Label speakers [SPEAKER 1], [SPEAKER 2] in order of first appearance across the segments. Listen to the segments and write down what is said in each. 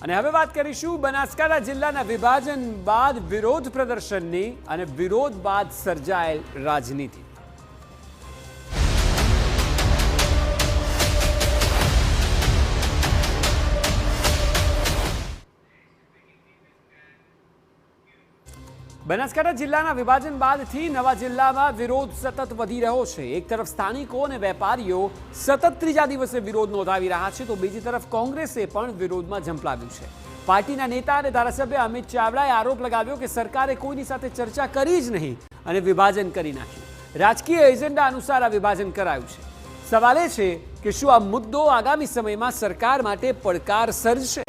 [SPEAKER 1] અને હવે વાત કરીશું બનાસકાંઠા જિલ્લાના વિભાજન બાદ વિરોધ પ્રદર્શનની અને વિરોધ બાદ સર્જાયેલ રાજનીતિ। બનાસકાંઠા જિલ્લાના વિભાજન બાદથી નવા જિલ્લામાં વિરોધ સતત વધી રહ્યો છે। એક તરફ સ્થાનિકો અને વેપારીઓ સતત ત્રીજા દિવસે વિરોધ નોંધાવી રહ્યા છે, તો બીજી તરફ કોંગ્રેસે પણ વિરોધમાં ઝંપલાવ્યું છે। પાર્ટીના નેતા અને ધારાસભ્ય અમિત ચાવડાએ આરોપ લગાવ્યો કે સરકારે કોઈની સાથે ચર્ચા કરી જ નહીં અને વિભાજન કરી નાખ્યું। રાજકીય એજન્ડા અનુસાર આ વિભાજન કરાયું છે। સવાલ એ છે કે શું આ મુદ્દો આગામી સમયમાં સરકાર માટે પડકાર સર્જશે?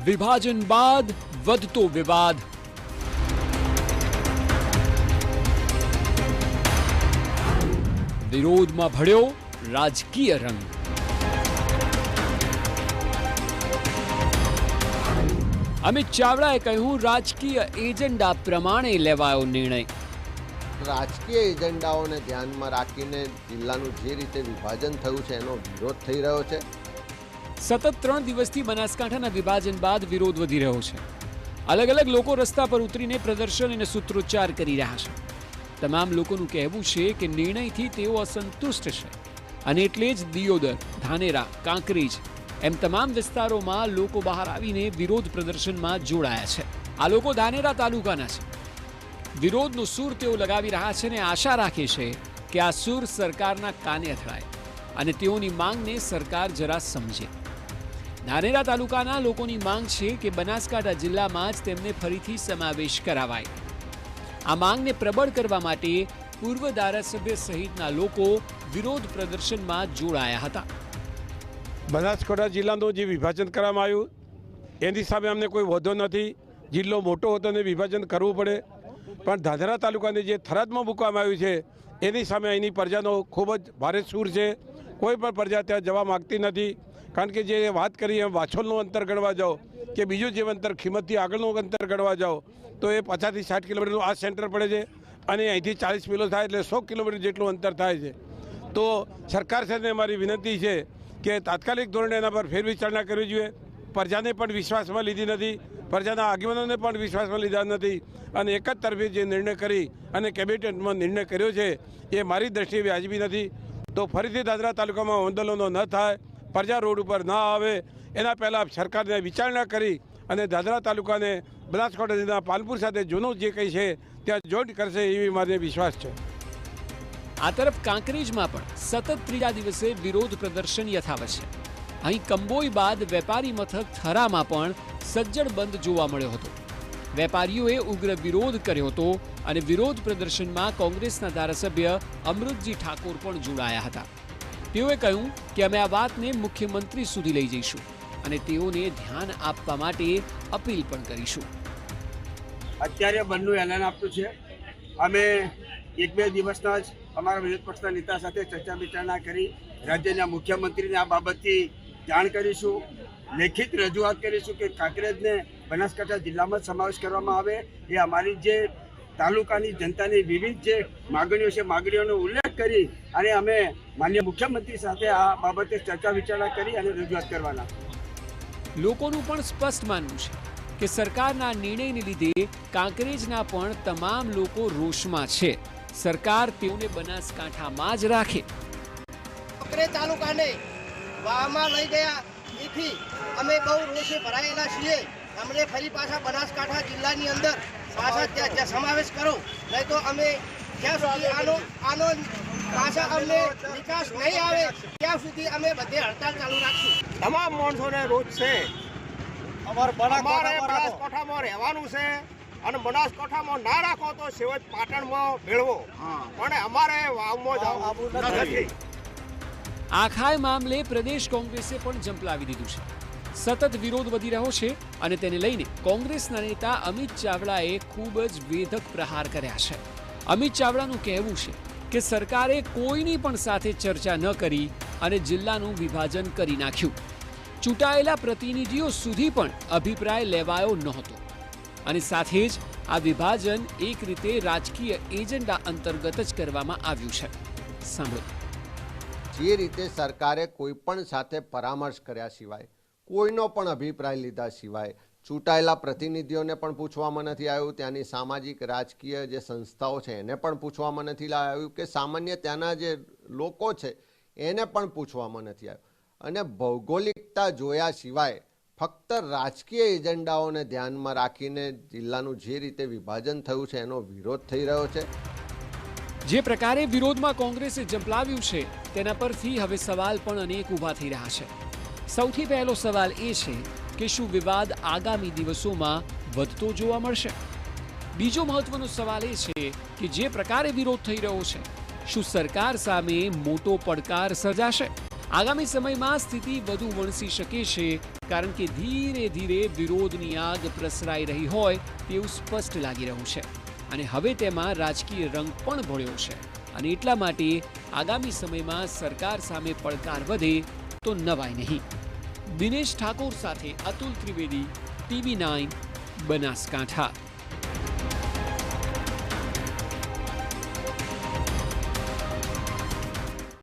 [SPEAKER 1] વિભાજન બાદ વધતો વિવાદ। વિરોધમાં ભળ્યો રાજકીય રંગ। અમિત ચાવડાએ કહ્યું, રાજકીય એજન્ડા પ્રમાણે લેવાયો નિર્ણય।
[SPEAKER 2] રાજકીય એજન્ડાઓને ધ્યાનમાં રાખીને જિલ્લાનું જે રીતે વિભાજન થયું છે એનો વિરોધ થઈ રહ્યો છે।
[SPEAKER 1] સતત 3 દિવસથી બનાસકાંઠાના વિભાજન બાદ વિરોધ વધી રહ્યો છે। અલગ અલગ લોકો રસ્તા પર ઉતરીને પ્રદર્શન અને સૂત્રોચ્ચાર કરી રહ્યા છે। તમામ લોકોનું કહેવું છે કે નિર્ણયથી તેઓ અસંતુષ્ટ છે અને એટલે જ દિયોદર, ધાનેરા, કાંકરેજ એમ તમામ વિસ્તારોમાં લોકો બહાર આવીને વિરોધ પ્રદર્શનમાં જોડાયા છે। આ લોકો ધાનેરા તાલુકાના છે। વિરોધનો સૂર તેઓ લગાવી રહ્યા છે અને આશા રાખે છે કે આ સૂર સરકારના કાને અથડાય અને તેઓની માંગને સરકાર જરા સમજે। ધાનેરા તાલુકાના લોકોની માંગ છે કે બનાસકાંઠા જિલ્લામાં જ તેમને ફરીથી સમાવેશ કરાવાય। આ માંગને પ્રબળ કરવા માટે પૂર્વ ધારાસભ્ય સહિતના લોકો વિરોધ પ્રદર્શનમાં જોડાયા હતા।
[SPEAKER 3] બનાસકાંઠા જિલ્લાનું જે વિભાજન કરવામાં આવ્યું એની સામે અમને કોઈ વધો નથી। જિલ્લો મોટો હતો અને વિભાજન કરવું પડે, પણ ધાનેરા તાલુકાને જે થરાદમાં મૂકવામાં આવ્યું છે એની સામે અહીંની પ્રજાનો ખૂબ જ ભારે સૂર છે। કોઈ પણ પ્રજા ત્યાં જવા માગતી નથી, કારણ કે જે વાત કરી એમ વાછોલનું અંતર ગણવા જાઓ કે બીજું જે અંતર ખીમતથી આગળનું અંતર ગણવા જાઓ તો એ 50 થી 60 કિલોમીટરનું આ સેન્ટર પડે છે અને અહીંથી 40 કિલો થાય એટલે 100 કિલોમીટર જેટલું અંતર થાય છે। તો સરકાર સાથે અમારી વિનંતી છે કે તાત્કાલિક ધોરણે એના પર ફેરવિચારણા કરવી જોઈએ। પ્રજાને પણ વિશ્વાસમાં લીધી નથી, પ્રજાના આગેવાનોને પણ વિશ્વાસમાં લીધા નથી અને એક જ તરફી જે નિર્ણય કરી અને કેબિનેટમાં નિર્ણય કર્યો છે એ મારી દ્રષ્ટિએ વ્યાજબી નથી। તો ફરીથી દાદરા તાલુકામાં આંદોલનો ન થાય, પ્રજા રોડ ઉપર ન આવે, એના પહેલાં સરકારને વિચારણા કરી અને દાદરા તાલુકાને બનાસકાંઠા જિલ્લાના પાલપુર સાથે જૂનું જે કંઈ છે ત્યાં જોઈન્ટ કરશે એવી મારે વિશ્વાસ છે।
[SPEAKER 1] આ તરફ કાંકરેજમાં પણ સતત ત્રીજા દિવસે વિરોધ પ્રદર્શન યથાવત છે। અહીં કંબોઈ બાદ વેપારી મથક થરામાં પણ સજ્જડ બંધ જોવા મળ્યો હતો। વેપારીઓએ ઉગ્ર વિરોધ કર્યો હતો અને વિરોધ પ્રદર્શનમાં કોંગ્રેસના ધારાસભ્ય અમૃતજી ઠાકોર પણ જોડાયા હતા। તેઓએ કહ્યું કે અમે આ વાતને મુખ્યમંત્રી સુધી લઈ જઈશું અને તેઓને ધ્યાન આપવા માટે અપીલ પણ કરીશું।
[SPEAKER 4] અત્યારે બંધનું એલાન આપ્યું છે। અમે 1-2 દિવસના જ અમારા વિરોધ પક્ષના નેતા સાથે ચર્ચા વિચારણા કરી રાજ્યના મુખ્યમંત્રીને આ બાબતથી જાણ કરીશું, લેખિત રજૂઆત કરીશું કે કાંકરેજને બનાસકાંઠા જિલ્લામાં સમાવેશ કરવામાં આવે। એ અમારી જે તાલુકાની જનતાની વિવિધ જે માગણીઓ છે માગણીઓનો ઉલ્લેખ કરી અને અમે માનનીય મુખ્યમંત્રી સાથે આ બાબતે ચર્ચા વિચારણા કરી અને રજૂઆત કરવાના।
[SPEAKER 1] લોકોનું પણ સ્પષ્ટ માનવું છે કે સરકારના નિર્ણયને લીધે કાંકરેજના પણ તમામ લોકો રોષમાં છે। સરકાર તેઓને બનાસકાંઠામાં જ રાખે।
[SPEAKER 5] કાંકરેજ તાલુકાને વાહમાં લઈ ગયા એથી અમે બહુ રોષે ભરાયેલા છીએ। અમને ફરી પાછા બનાસકાંઠા જિલ્લાની અંદર પાછા ત્યાં સમાવેશ કરો, નહીં તો અમે જ્યાં સુધી આનો પાછા અમને વિકાસ નહીં આવે ત્યાં સુધી અમે બધે હડતાલ ચાલુ રાખશું।
[SPEAKER 6] તમામ માણસોને રોજ છે અમારે બનાસકાંઠામાં રહેવાનું છે અને બનાસકાંઠામાં ના રાખો તો સેવજ પાટણમાં ભેળવો, પણ અમારે વાવમાં જવું નથી।
[SPEAKER 1] આખાય મામલે પ્રદેશ કોંગ્રેસે પણ ઝંપલાવી દીધું છે। સતત વિરોધ વધી રહ્યો છે અને તેને લઈને કોંગ્રેસના નેતા અમિત ચાવડાએ ખૂબ જ વેધક પ્રહાર કર્યા છે। અમિત ચાવડાનું કહેવું છે કે સરકારે કોઈની પણ સાથે ચર્ચા ન કરી અને જિલ્લાનું વિભાજન કરી નાખ્યું। ચૂંટાયેલા પ્રતિનિધિઓ સુધી પણ અભિપ્રાય લેવાયો નહોતો અને સાથે જ આ વિભાજન એક રીતે રાજકીય એજન્ડા અંતર્ગત જ કરવામાં આવ્યું છે. સાંભળો.
[SPEAKER 2] જે રીતે સરકારે કોઈ પણ સાથે પરામર્શ કર્યા સિવાય, કોઈનો પણ અભિપ્રાય લીધા સિવાય, ચૂંટાયેલા પ્રતિનિધિઓને પણ પૂછવામાં નથી આવ્યું, ત્યાંની સામાજિક રાજકીય જે સંસ્થાઓ છે એને પણ પૂછવામાં નથી આવ્યું, કે સામાન્ય ત્યાંના જે લોકો છે એને પણ પૂછવામાં નથી આવ્યું. અને ભૌગોલિકતા જોયા સિવાય ફક્ત રાજકીય એજન્ડાઓને ધ્યાનમાં રાખીને જિલ્લાનું જે રીતે વિભાજન થયું છે એનો વિરોધ થઈ રહ્યો છે.
[SPEAKER 1] જે પ્રકારે વિરોધમાં કોંગ્રેસે ઝંપલાવ્યું છે તેના પરથી હવે સવાલ પણ અનેક ઊભા થઈ રહ્યા છે. સૌથી પહેલો સવાલ એ છે કે શું વિવાદ આગામી દિવસોમાં વધતો જોવા મળશે? બીજો મહત્વનો સવાલ એ છે કે જે પ્રકારે વિરોધ થઈ રહ્યો છે, શું સરકાર સામે મોટો પડકાર સર્જાશે? આગામી સમયમાં સ્થિતિ વધુ વણસી શકે છે, કારણ કે ધીરે ધીરે વિરોધની આગ પ્રસરાઈ રહી હોય તેવું સ્પષ્ટ લાગી રહ્યું છે. અને હવે તેમાં રાજકીય રંગ પણ ભળ્યો છે. અને એટલા માટે આગામી સમયમાં સરકાર સામે પડકાર વધે તો નવાય નહીં. દિનેશ ઠાકોર સાથે અતુલ ત્રિવેદી, TV9 બનાસકાંઠા.